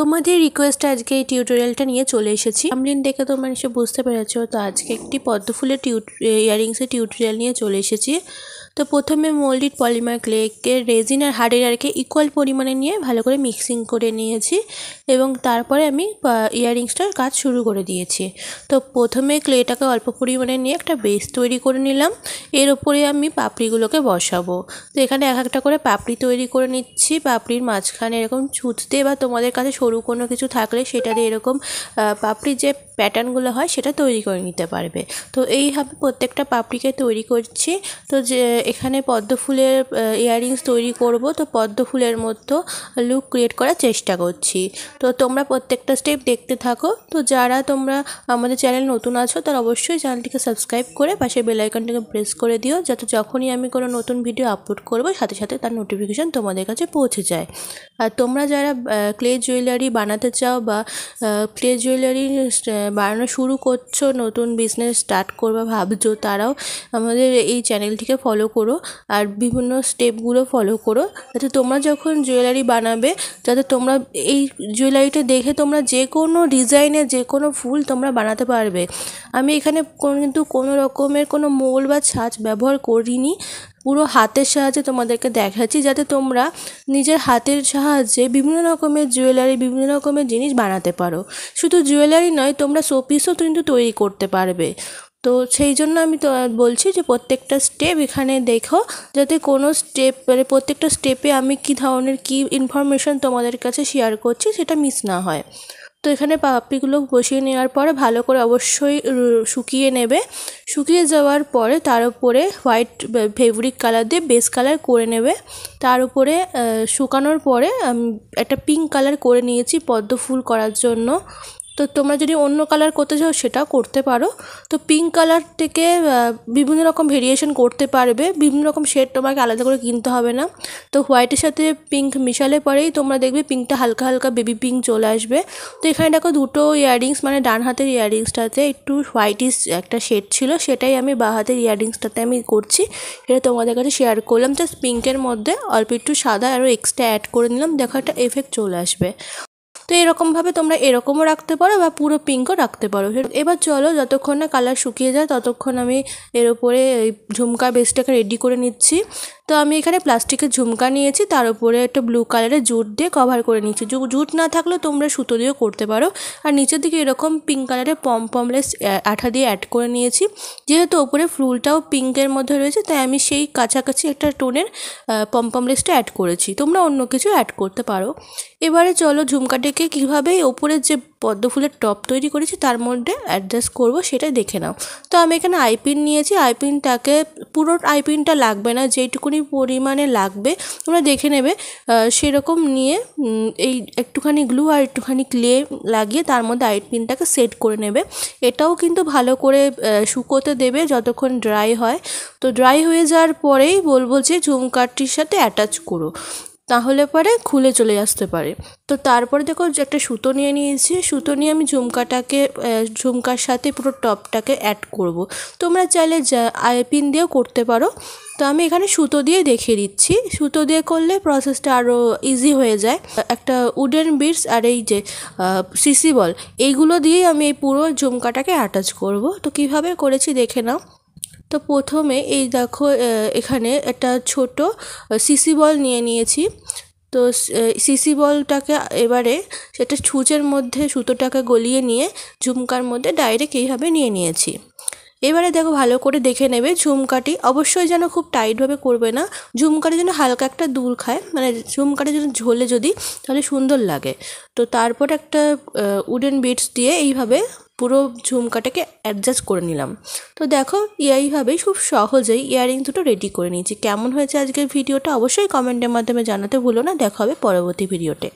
তোমাদের রিকোয়েস্ট আজকে এই টিউটোরিয়ালটা নিয়ে চলে এসেছি। থাম্বনেল দেখে তোমরা নিশ্চয়ই বুঝতে পেরেছো। তো আজকে একটি পদ্ম ফুলের ইয়ারিংসের টিউটোরিয়াল নিয়ে চলে এসেছি। তো প্রথমে মোল্ডেড পলিমার ক্লেকে রেজিন আর হার্ড এয়ারকে ইকুয়াল পরিমাণে নিয়ে ভালো করে মিক্সিং করে নিয়েছি এবং তারপরে আমি ইয়ারিংসটার কাজ শুরু করে দিয়েছি। তো প্রথমে ক্লেটাকে অল্প পরিমাণে নিয়ে একটা বেস তৈরি করে নিলাম। এর উপরে আমি পাপড়িগুলোকে বসাবো। তো এখানে এক একটা করে পাপড়ি তৈরি করে নিচ্ছি। পাপড়ির মাঝখানে এরকম ছুঁচতে বা তোমাদের কাছে সরু কোনো কিছু থাকলে সেটা দিয়ে এরকম পাপড়ির যে প্যাটার্নগুলো হয় সেটা তৈরি করে নিতে পারবে। তো এইভাবে প্রত্যেকটা পাপড়িকে তৈরি করছি। তো যে এখানে পদ্ম ফুলের ইয়াররিংস তৈরি করব, তো পদ্ম ফুলের মতো লুক ক্রিয়েট করার চেষ্টা করছি। তো তোমরা প্রত্যেকটা স্টেপ দেখতে থাকো। তো যারা তোমরা আমাদের চ্যানেল নতুন আছো তারা অবশ্যই চ্যানেলটিকে সাবস্ক্রাইব করে পাশে বেল আইকনটাকে প্রেস করে দিও, যাতে যখনই আমি কোনো নতুন ভিডিও আপলোড করব সাথে সাথে তার নোটিফিকেশান তোমাদের কাছে পৌঁছে যায়। আর তোমরা যারা ক্লে জুয়েলারি বানাতে চাও বা ক্লে জুয়েলারি বানানো শুরু করছো, নতুন বিজনেস স্টার্ট করবা ভাবছো, তারাও আমাদের এই চ্যানেলটিকে ফলো করো আর বিভিন্ন স্টেপগুলো ফলো করো, যাতে তোমরা যখন জুয়েলারি বানাবে যাতে তোমরা এই জুয়েলারিটা দেখে তোমরা যে কোনো ডিজাইনের যে কোনো ফুল তোমরা বানাতে পারবে। আমি এখানে কিন্তু কোনো রকমের কোনো মোল্ড বা ছাঁচ ব্যবহার করিনি, পুরো হাতের সাহায্যে তোমাদেরকে দেখাচ্ছি, যাতে তোমরা নিজের হাতের সাহায্যে বিভিন্ন রকমের জুয়েলারি বিভিন্ন রকমের জিনিস বানাতে পারো। শুধু জুয়েলারি নয়, তোমরা শোপিসও কিন্তু তৈরি করতে পারবে। তো সেই জন্য আমি তো বলছি যে প্রত্যেকটা স্টেপ এখানে দেখো, যাতে কোনো স্টেপ মানে প্রত্যেকটা স্টেপে আমি কী ধরনের কী ইনফরমেশান তোমাদের কাছে শেয়ার করছি সেটা মিস না হয়। তো এখানে পাপড়িগুলো বসিয়ে নেওয়ার পরে ভালো করে অবশ্যই শুকিয়ে নেবে। শুকিয়ে যাওয়ার পরে তার উপরে হোয়াইট ফেব্রিক কালার দিয়ে বেস কালার করে নেবে। তার উপরে শুকানোর পরে একটা পিঙ্ক কালার করে নিয়েছি পদ্ম ফুল করার জন্য। তো তোমরা যদি অন্য কালার করতে চাও সেটাও করতে পারো। তো পিঙ্ক কালার থেকে বিভিন্ন রকম ভেরিয়েশন করতে পারবে, বিভিন্ন রকম শেড তোমাকে আলাদা করে কিনতে হবে না। তো হোয়াইটের সাথে পিঙ্ক মিশালে পরেই তোমরা দেখবে পিঙ্কটা হালকা হালকা বেবি পিঙ্ক চলে আসবে। তো এখানে দেখো দুটো ইয়াররিংস, মানে ডান হাতের ইয়াররিংসটাতে একটু হোয়াইটিশ একটা শেড ছিল, সেটাই আমি বাঁ হাতের ইয়াররিংসটাতে আমি করছি। এটা তোমাদের কাছে শেয়ার করলাম। জাস্ট পিঙ্কের মধ্যে অল্প একটু সাদা আরও এক্সট্রা অ্যাড করে নিলাম, দেখো একটা এফেক্ট চলে আসবে। তো এরকমভাবে তোমরা এরকমও রাখতে পারো বা পুরো পিঙ্কও রাখতে পারো। এবার চলো যতক্ষণ না কালার শুকিয়ে যায় ততক্ষণ আমি এর উপরে ঝুমকা বেসটাকে রেডি করে নিচ্ছি। তো আমি এখানে প্লাস্টিকের ঝুমকা নিয়েছি, তার উপরে একটা ব্লু কালারের জুট দিয়ে কভার করে নিচ্ছি। জুট না থাকলেও তোমরা সুতো দিয়েও করতে পারো। আর নিচের দিকে এরকম পিঙ্ক কালারের পমপমলেস আঠা দিয়ে অ্যাড করে নিয়েছি। যেহেতু ওপরে ফুলটাও পিঙ্কের মধ্যে রয়েছে তাই আমি সেই কাছাকাছি একটা টোনের পমপমলেসটা অ্যাড করেছি, তোমরা অন্য কিছু অ্যাড করতে পারো। এবারে চলো ঝুমকাটাকে কীভাবে ওপরের যে পদ্ম ফুলের টপ তৈরি করেছি তার মধ্যে অ্যাডজাস্ট করব সেটা দেখে নাও। তো আমি এখানে আইপিন নিয়েছি। আইপিনটাকে পুরো আইপিনটা লাগবে না, যেটুকুনি পরিমাণে লাগবে তোমরা দেখে নেবে। সেরকম নিয়ে এই একটুখানি গ্লু আর একটুখানি ক্লে লাগিয়ে তার মধ্যে আইপিনটাকে সেট করে নেবে। এটাও কিন্তু ভালো করে শুকোতে দেবে যতক্ষণ ড্রাই হয়। তো ড্রাই হয়ে যাওয়ার পরেই বলবো যে ঝুমকাটির সাথে অ্যাটাচ করো, তাহলে পরে খুলে চলে আসতে পারে। তো তারপরে দেখো একটা সুতো নিয়ে নিয়েছি। সুতো নিয়ে আমি ঝুমকার সাথে পুরো টপটাকে অ্যাড করব। তোমরা চাইলে আইপিন দিয়েও করতে পারো। তো আমি এখানে সুতো দিয়ে দেখিয়ে দিচ্ছি। সুতো দিয়ে করলে প্রসেসটা আরও ইজি হয়ে যায়। একটা উডেন বিডস আর এই যে সিসি বল, এইগুলো দিয়েই আমি এই পুরো ঝুমকাটাকে অ্যাটাচ করব। তো কিভাবে করেছি দেখে নাও। তো প্রথমে এই দেখো এখানে একটা ছোট সিসি বল নিয়ে নিয়েছি। তো সিসি বলটাকে এবারে সেটা ছুঁচের মধ্যে সুতোটাকে গলিয়ে নিয়ে ঝুমকার মধ্যে ডাইরেক্ট এইভাবে নিয়ে নিয়েছি। এবারে দেখো ভালো করে দেখে নেবে ঝুমকাটি অবশ্যই যেন খুব টাইটভাবে করবে না, ঝুমকাটি যেন হালকা একটা দুল খায়, মানে ঝুমকাটি যেন ঝোলে যদি তাহলে সুন্দর লাগে। তো তারপর একটা উডেন বিডস দিয়ে এইভাবে পুরো ঝুমকাটাকে অ্যাডজাস্ট করে নিলাম। তো দেখো এইভাবেই খুব সহজেই ইয়াররিং দুটো রেডি করে নিয়েছি। কেমন হয়েছে আজকের ভিডিওটা অবশ্যই কমেন্টের মাধ্যমে জানাতে ভুলো না। দেখা হবে পরবর্তী ভিডিওতে।